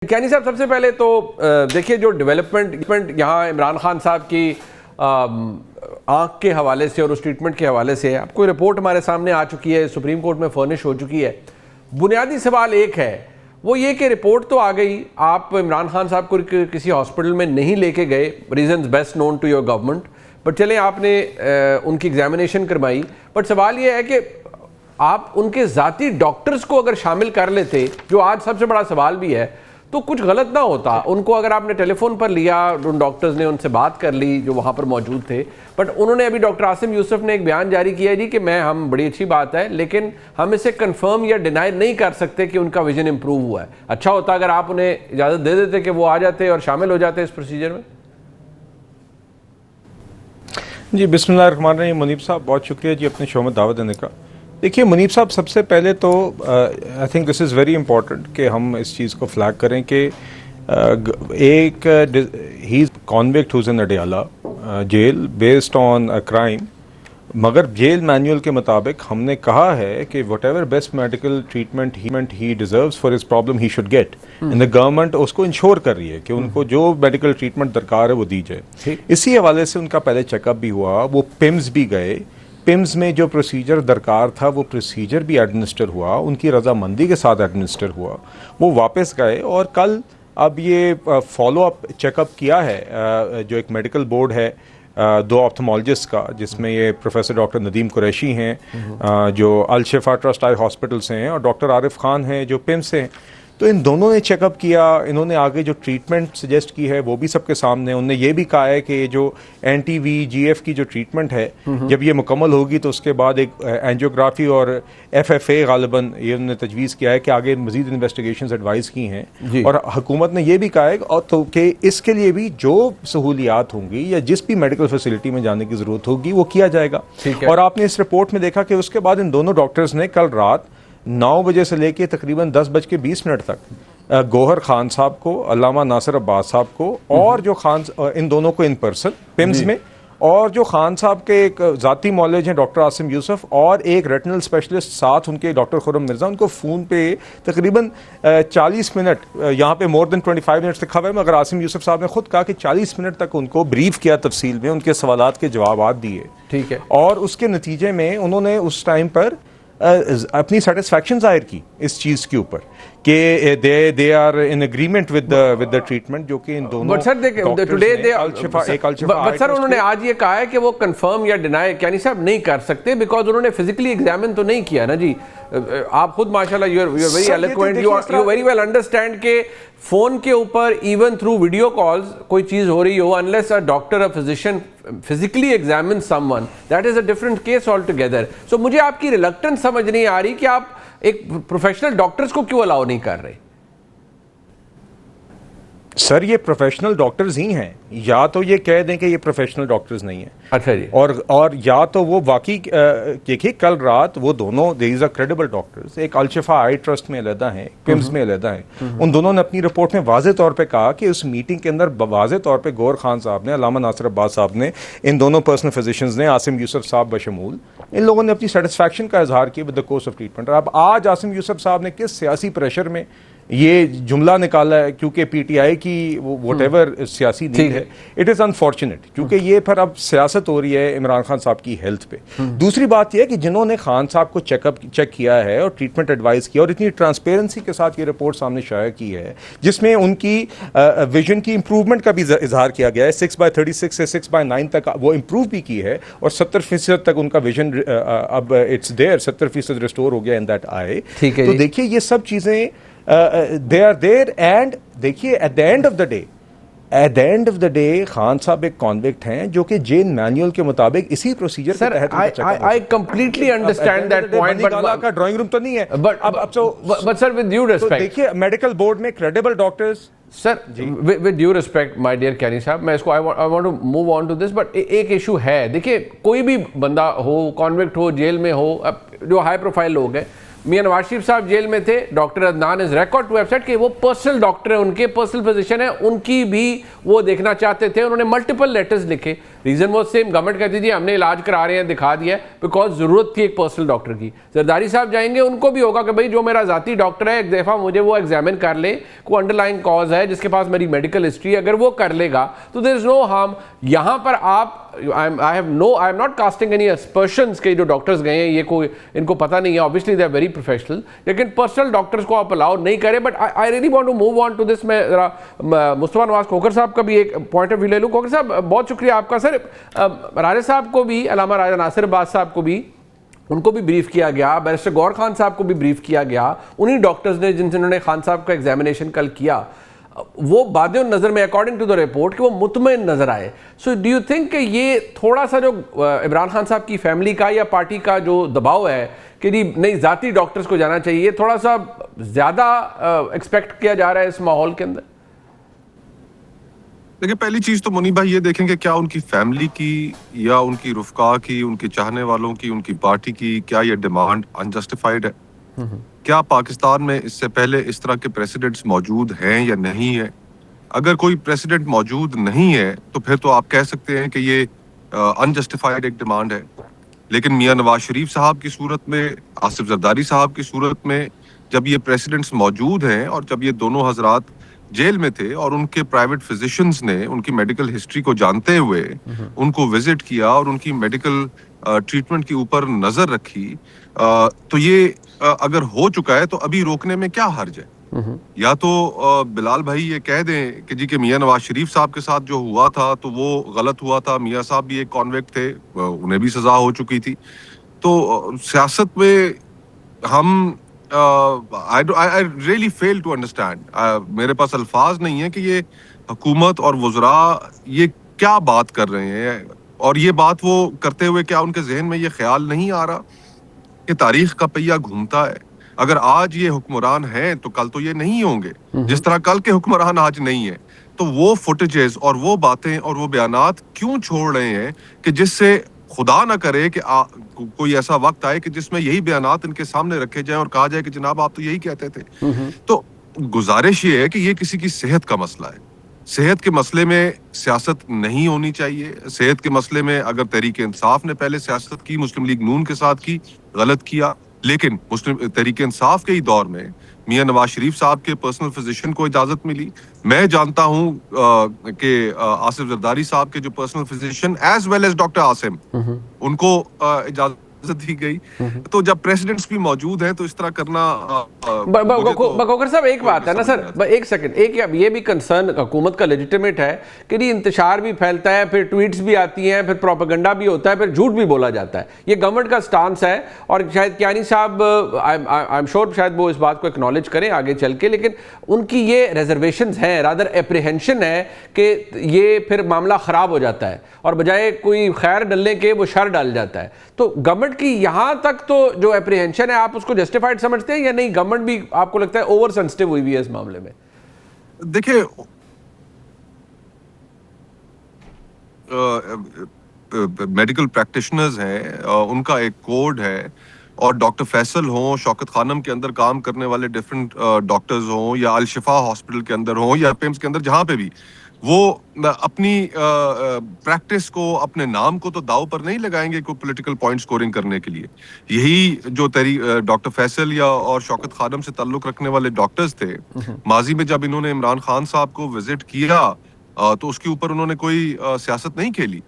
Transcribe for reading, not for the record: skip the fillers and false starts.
कैनी साहब, सबसे पहले तो देखिए जो डेवलपमेंट यहाँ इमरान खान साहब की आँख के हवाले से और उस ट्रीटमेंट के हवाले से आपको रिपोर्ट हमारे सामने आ चुकी है, सुप्रीम कोर्ट में फर्निश हो चुकी है। बुनियादी सवाल एक है, वो ये कि रिपोर्ट तो आ गई, आप इमरान खान साहब को किसी हॉस्पिटल में नहीं लेके गए, reasons best known to your government, but चले आपने उनकी एग्जामिनेशन करवाई। बट सवाल ये है कि आप उनके ज़ाती डॉक्टर्स को अगर शामिल कर लेते, जो आज सबसे बड़ा सवाल भी है, तो कुछ गलत ना होता। उनको अगर आपने टेलीफोन पर लिया, उन डॉक्टर्स ने उनसे बात कर ली जो वहाँ पर मौजूद थे, बट उन्होंने अभी डॉक्टर आसिम यूसुफ ने एक बयान जारी किया जी कि हम बड़ी अच्छी बात है, लेकिन हम इसे कंफर्म या डिनाई नहीं कर सकते कि उनका विजन इंप्रूव हुआ है। अच्छा होता अगर आप उन्हें इजाज़त दे देते कि वो आ जाते और शामिल हो जाते इस प्रोसीजर में। जी बिस्मिल्लाहिर्रहमानिर्रहीम। मुनीब साहब, बहुत शुक्रिया जी अपने शो में दावत देने का। देखिए मुनीब साहब, सबसे पहले तो I think this is very important कि हम इस चीज़ को फ्लैग करें कि एक he is convict who's in Adiala gel based on a crime, मगर जेल मैनुअल के मुताबिक हमने कहा है कि what ever best medical treatment he deserves for his problem he should get, and the government उसको इंश्योर कर रही है कि उनको जो मेडिकल ट्रीटमेंट दरकार है वो दी जाए। इसी हवाले से उनका पहले चेकअप भी हुआ, वो पिम्स भी गए, पिम्स में जो प्रोसीजर दरकार था वो प्रोसीजर भी एडमिनिस्टर हुआ, उनकी रजामंदी के साथ एडमिनिस्टर हुआ, वो वापस गए और कल अब ये फॉलो अप चेकअप किया है जो एक मेडिकल बोर्ड है दो ऑप्थोमोलॉजिस्ट का, जिसमें ये प्रोफेसर डॉक्टर नदीम कुरैशी हैं जो अल शिफा ट्रस्ट आई हॉस्पिटल से हैं और डॉक्टर आरिफ खान हैं जो पिम्स से हैं। तो इन दोनों ने चेकअप किया, इन्होंने आगे जो ट्रीटमेंट सजेस्ट की है वो भी सबके सामने। उन्होंने ये भी कहा है कि ये जो NTVGF की जो ट्रीटमेंट है जब ये मुकम्मल होगी तो उसके बाद एक एंजियोग्राफी और FFA गालिबन ये उन्होंने तजवीज़ किया है कि आगे मज़ीद इन्वेस्टिगेशंस एडवाइस की हैं। और हुकूमत ने ये भी कहा है तो कि इसके लिए भी जो सहूलियात होंगी या जिस भी मेडिकल फैसिलिटी में जाने की ज़रूरत होगी वो किया जाएगा। और आपने इस रिपोर्ट में देखा कि उसके बाद इन दोनों डॉक्टर्स ने कल रात 9 बजे से लेके तकरीबन 10:20 तक गौहर खान साहब को, अल्लामा नासिर अब्बास साहब को और जो खान इन दोनों को इन पर्सन पिम्स में, और जो खान साहब के एक ज़ाती मौलज हैं डॉक्टर आसिम यूसुफ और एक रेटिनल स्पेशलिस्ट साथ उनके डॉक्टर खुर्रम मिर्ज़ा, उनको फ़ोन पे तकरीबन 40 मिनट, यहाँ पे मोर देन 25 मिनट्स लिखा हुआ है, मगर आसिम यूसुफ साहब ने खुद कहा कि 40 मिनट तक उनको ब्रीफ किया तफसील में, उनके सवालात के जवाब दिए। ठीक है। और उसके नतीजे में उन्होंने उस टाइम पर अपनी सेटिस्फैक्शन जाहिर की इस चीज़ के ऊपर कि they are in agreement with the treatment जो कि इन दोनों। बट सर देखिए टुडे बट सर उन्होंने आज ये कहा है कि वो कंफर्म या डिनाई कैनी साहब नहीं कर सकते बिकॉज उन्होंने फिजिकली एग्जामिन तो नहीं किया ना जी। आप खुद माशाल्लाह you are very eloquent, you very well understand के फोन के ऊपर इवन थ्रू वीडियो कॉल्स कोई चीज हो रही हो, unless a doctor, a physician physically examine someone, that is a different case all together. So मुझे आपकी रिलक्टेंस समझ नहीं आ रही कि आप एक प्रोफेशनल डॉक्टर्स को क्यों अलाउ नहीं कर रहे। सर ये प्रोफेशनल डॉक्टर्स ही हैं, या तो ये कह दें कि ये प्रोफेशनल डॉक्टर्स नहीं हैं। अच्छा जी। और या तो वो वाकई देखिए कल रात वो दोनों there is a credible doctors, एक अल शिफा आई ट्रस्ट में अलहदा हैं, पिम्स में अलहदा हैं, उन दोनों ने अपनी रिपोर्ट में वाज़े तौर पे कहा कि उस मीटिंग के अंदर वाज़े तौर पे गौहर खान साहब ने, अल्लामा नासिर अब्बास साहब ने, इन दोनों पर्सनल फिजिशियंस ने, आसिम यूसुफ साहब बशमूल, इन लोगों ने अपनी सेटिस्फैक्शन का इजहार किया with the course of treatment. और अब आज आसिम यूसुफ साहब ने किस सियासी प्रेशर में ये जुमला निकाला है, क्योंकि PTI की वट एवर सियासी नीड है, इट इज़ अनफॉर्चुनेट, क्योंकि ये फिर अब सियासत हो रही है इमरान खान साहब की हेल्थ पे। दूसरी बात यह है कि जिन्होंने खान साहब को चेक किया है और ट्रीटमेंट एडवाइस किया और इतनी ट्रांसपेरेंसी के साथ ये रिपोर्ट सामने शाया की है जिसमें उनकी विजन की इंप्रूवमेंट का भी इजहार किया गया है, 6/36 से 6/9 तक वो इंप्रूव भी की है और 70% तक उनका विजन अब इट्स देयर, 70% रिस्टोर हो गया इन दैट आई। तो देखिए ये सब चीज़ें they are there, and देखिए at the end of the day Khan साहब एक कॉन्विक्ट हैं जो कि जेल मैनुअल के मुताबिक इसी प्रोसीजर के तहत। I completely understand that point, but का ड्राइंग रूम तो नहीं है। but sir with due respect, देखिए मेडिकल बोर्ड में credible doctors. Sir with due respect my dear कैनी साहब, मैं इसको I want to move on to this, but एक इशू है। देखिए कोई भी बंदा हो, कॉन्विक्ट हो, जेल में हो, जो हाई प्रोफाइल लोग हैं, मियां नवाज शरीफ साहब जेल में थे, doctor Adnan is record to website कि वो पर्सनल डॉक्टर है, उनके पर्सनल फिजिशियन है, उनकी भी वो देखना चाहते थे, उन्होंने मल्टीपल लेटर्स लिखे। रीजन वो सेम, गवर्नमेंट कहती थी हमने इलाज करा रहे हैं, दिखा दिया है, बिकॉज जरूरत थी एक पर्सनल डॉक्टर की। जरदारी साहब जाएंगे, उनको भी होगा कि भाई जो मेरा जाती डॉक्टर है एक दफा मुझे वो एग्जामिन कर ले, कोई अंडरलाइन कॉज है जिसके पास मेरी मेडिकल हिस्ट्री, अगर वो कर लेगा तो देयर इज नो हार्म। यहां पर आप I am not casting any aspersions के जो डॉक्टर्स गए हैं ये कोई इनको पता नहीं है, obviously they are very professional, लेकिन पर्सनल डॉक्टर्स को आप अलाउ नहीं करें। But I really want to move on to this. मैं जरा मुस्तफा नवाज खोखर साहब का भी एक पॉइंट ऑफ व्यू ले लूँ। खोखर साहब बहुत शुक्रिया आपका। सर राजे साहब को भी, अल्लामा राजा नासिर अब्बास साहब को भी, उनको भी ब्रीफ किया गया, बैरिस्टर गौर खान साहब को भी ब्रीफ किया गया, उन्हीं डॉक्टर्स ने जिन्होंने खान साहब का एग्जामिनेशन कल किया, वो बादे नज़र में अकॉर्डिंग टू द रिपोर्ट कि वो मुतमईन नज़र आए। सो डू यू थिंक कि ये थोड़ा सा जो इमरान खान साहब की फैमिली का या पार्टी का जो दबाव है कि नहीं ज़ाती डॉक्टर्स को जाना चाहिए, थोड़ा सा ज़्यादा एक्सपेक्ट किया जा रहा है इस माहौल के अंदर? देखिए, पहली चीज तो मुनीब भाई ये देखेंगे क्या उनकी फैमिली की या उनकी रुफका की, उनके चाहने वालों की, उनकी पार्टी की क्या ये डिमांड अनजस्टिफाइड है? क्या पाकिस्तान में इससे पहले इस तरह के प्रेसिडेंट्स मौजूद हैं या नहीं है? अगर कोई प्रेसिडेंट मौजूद नहीं है तो फिर तो आप कह सकते हैं कि ये अनजस्टिफाइड एक डिमांड है। लेकिन मियां नवाज शरीफ साहब की सूरत में, आसिफ जरदारी साहब की सूरत में, जब ये प्रेसिडेंट्स मौजूद हैं और जब ये दोनों हजरात जेल में थे और उनके प्राइवेट फिजिशियंस ने उनकी मेडिकल हिस्ट्री को जानते हुए उनको विजिट किया और उनकी मेडिकल ट्रीटमेंट के ऊपर नजर रखी, तो ये अगर हो चुका है तो अभी रोकने में क्या हर्ज है? या तो बिलाल भाई ये कह दें कि जी के मियां नवाज शरीफ साहब के साथ जो हुआ था तो वो गलत हुआ था, मियां साहब भी एक कॉन्विक्ट थे, उन्हें भी सजा हो चुकी थी। तो सियासत में हम I really fail to understand, मेरे पास अल्फाज नहीं है कि ये हुकूमत और वज़रा ये क्या बात कर रहे हैं, और ये बात वो करते हुए क्या उनके जहन में ये ख्याल नहीं आ रहा कि तारीख का पहिया घूमता है। अगर आज ये हुक्मरान हैं तो कल तो ये नहीं होंगे, जिस तरह कल के हुक्मरान आज नहीं है। तो वो फुटेजेस और वो बातें और वो बयानात क्यों छोड़ रहे हैं कि जिससे खुदा ना करे कि कोई ऐसा वक्त आए कि जिसमें यही बयानात इनके सामने रखे जाएं और कहा जाए कि जनाब आप तो यही कहते थे। तो गुजारिश ये है कि ये किसी की सेहत का मसला है। सेहत के मसले में सियासत नहीं होनी चाहिए। सेहत के मसले में अगर तहरीक इंसाफ ने पहले सियासत की, मुस्लिम लीग नून के साथ की, गलत किया, लेकिन मुस्लिम तहरीक इंसाफ के ही दौर में मियां नवाज शरीफ साहब के पर्सनल फिजिशियन को इजाजत मिली। मैं जानता हूं कि आसिफ जरदारी साहब के जो personal physician as well as doctor Asim, उनको इजाजत दी गई। तो जब प्रेसिडेंट्स भी मौजूद हैं तो इस तरह करना बकोकर साहब एक बात है ना सर, एक सेकंड, एक ये भी कंसर्न हुकूमत का लेजिटिमेट है कि नहीं इंतशार भी फैलता है, फिर ट्वीट्स भी आती हैं, फिर प्रोपेगेंडा भी होता है, फिर झूठ भी बोला जाता है। ये गवर्नमेंट का स्टांस है और शायद कियानी साहब आई एम श्योर शायद वो इस बात को एक्नॉलेज करें आगे चल के, लेकिन उनकी ये रिजर्वेशंस हैं, रादर एप्रीहेंशन है कि ये फिर मामला खराब हो जाता है और बजाय कोई खैर डलने के वो शर डाल जाता है। तो गवर्नमेंट की यहां तक तो जो एप्रीहेंशन है आप उसको जस्टिफाइड समझते हैं या नहीं? गवर्नमेंट भी आपको लगता है ओवर सेंसिटिव हुई भी है इस मामले में? देखिए, मेडिकल प्रैक्टिशनर्स हैं, उनका एक कोड है, और डॉक्टर फैसल हों, शौकत खानम के अंदर काम करने वाले डिफरेंट डॉक्टर्स हों, या अल शिफा हॉस्पिटल के अंदर हों, या पिम्स के अंदर, जहां पे भी वो अपनी प्रैक्टिस को, अपने नाम को तो दाव पर नहीं लगाएंगे कोई पॉलिटिकल पॉइंट स्कोरिंग करने के लिए। यही जो डॉक्टर फैसल या और शौकत खानम से ताल्लुक रखने वाले डॉक्टर्स थे, माजी में जब इन्होंने इमरान खान साहब को विजिट किया तो उसके ऊपर उन्होंने कोई सियासत नहीं खेली।